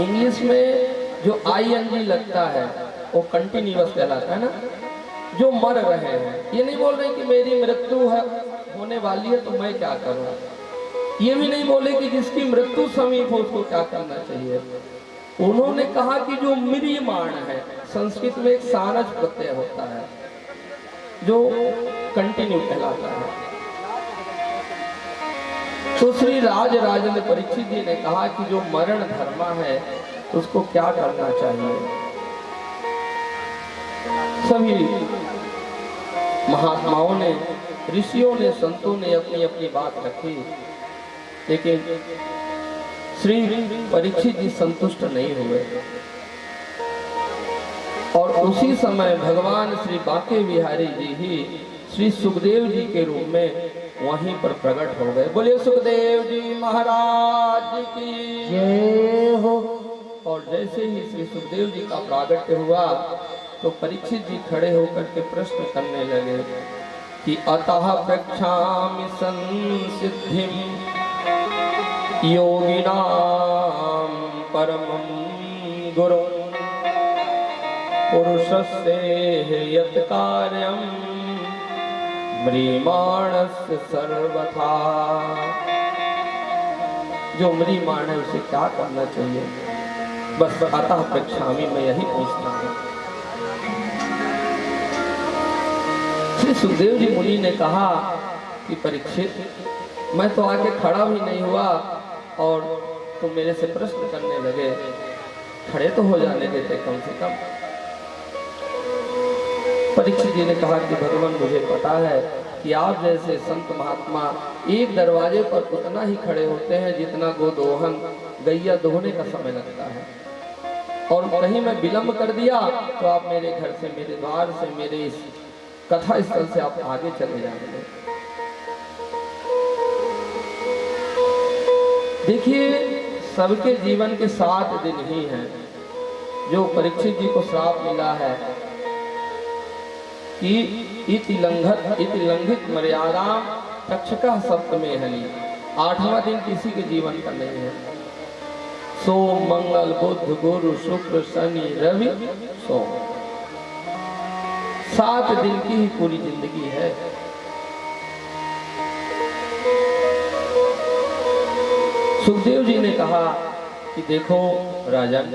English में जो ING लगता है वो कंटिन्यूअस कहलाता है ना। जो मर रहे हैं, ये नहीं बोल रहे कि मेरी मृत्यु है होने वाली है तो मैं क्या करूं। ये भी नहीं बोले कि जिसकी मृत्यु समीप हो उसको क्या करना चाहिए। उन्होंने कहा कि जो म्रियमाण है, संस्कृत में एक सानज प्रत्यय होता है जो कंटिन्यू कहलाता है। तो श्री राजराजन परीक्षित जी ने कहा कि जो मरण धर्मा है उसको क्या करना चाहिए। सभी महात्माओं ने, ऋषियों ने, संतों ने अपनी अपनी बात रखी, लेकिन श्री परीक्षित जी संतुष्ट नहीं हुए। और उसी समय भगवान श्री बांके बिहारी जी ही श्री सुखदेव जी के रूप में वहीं पर प्रकट हो गए। बोलिए सुखदेव जी महाराज की जय हो। और जैसे ही श्री सुखदेव जी का प्रागट्य हुआ तो परीक्षित जी खड़े होकर के प्रश्न करने लगे कि अतः प्रक्षामि संसिद्धिं योगिनां परमं गुरुं पुरुषस्य यत् कार्यं म्रियमाणस्य सर्वथा। जो म्रियमाण है उसे क्या करना चाहिए, बस अतः प्रक्षामि, मैं यही पूछता हूँ। श्री सुखदेव जी मुनि ने कहा कि परीक्षित, मैं तो आके खड़ा भी नहीं हुआ और तुम मेरे से प्रश्न करने लगे, खड़े तो हो जाने देते कम से कम। परीक्षित जी ने कहा कि भगवान मुझे पता है कि आप जैसे संत महात्मा एक दरवाजे पर उतना ही खड़े होते हैं जितना गोदोहन, गैया दोहने का समय लगता है, और कहीं मैं विलंब कर दिया तो आप मेरे घर से, मेरे द्वार से, मेरे इस कथा स्थल से आप आगे चले जाएंगे। देखिए, सबके जीवन के 7 दिन ही हैं। जो परीक्षित जी को श्राप मिला है कि इति लंघित मर्यादा तक्षका सप्तमे हनि, 8वां दिन किसी के जीवन का नहीं है। सोम, मंगल, बुध, गुरु, शुक्र, शनि, रवि, सोम, 7 दिन की ही पूरी जिंदगी है। सुखदेव जी ने कहा कि देखो राजन,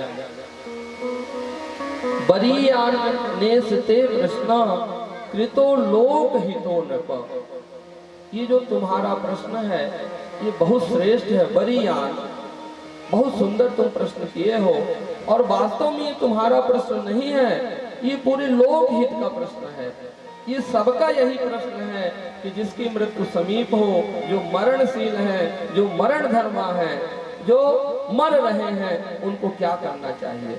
बरीयान नेसते प्रश्न कृतो लोक हितो नृप। ये जो तुम्हारा प्रश्न है ये बहुत श्रेष्ठ है। बरीयान, बहुत सुंदर तुम प्रश्न किए हो, और वास्तव में ये तुम्हारा प्रश्न नहीं है, ये पूरे लोक हित का प्रश्न है। ये सबका यही प्रश्न है कि जिसकी मृत्यु समीप हो, जो मरणशील है, जो मरण धर्मा है, जो मर रहे हैं, उनको क्या करना चाहिए।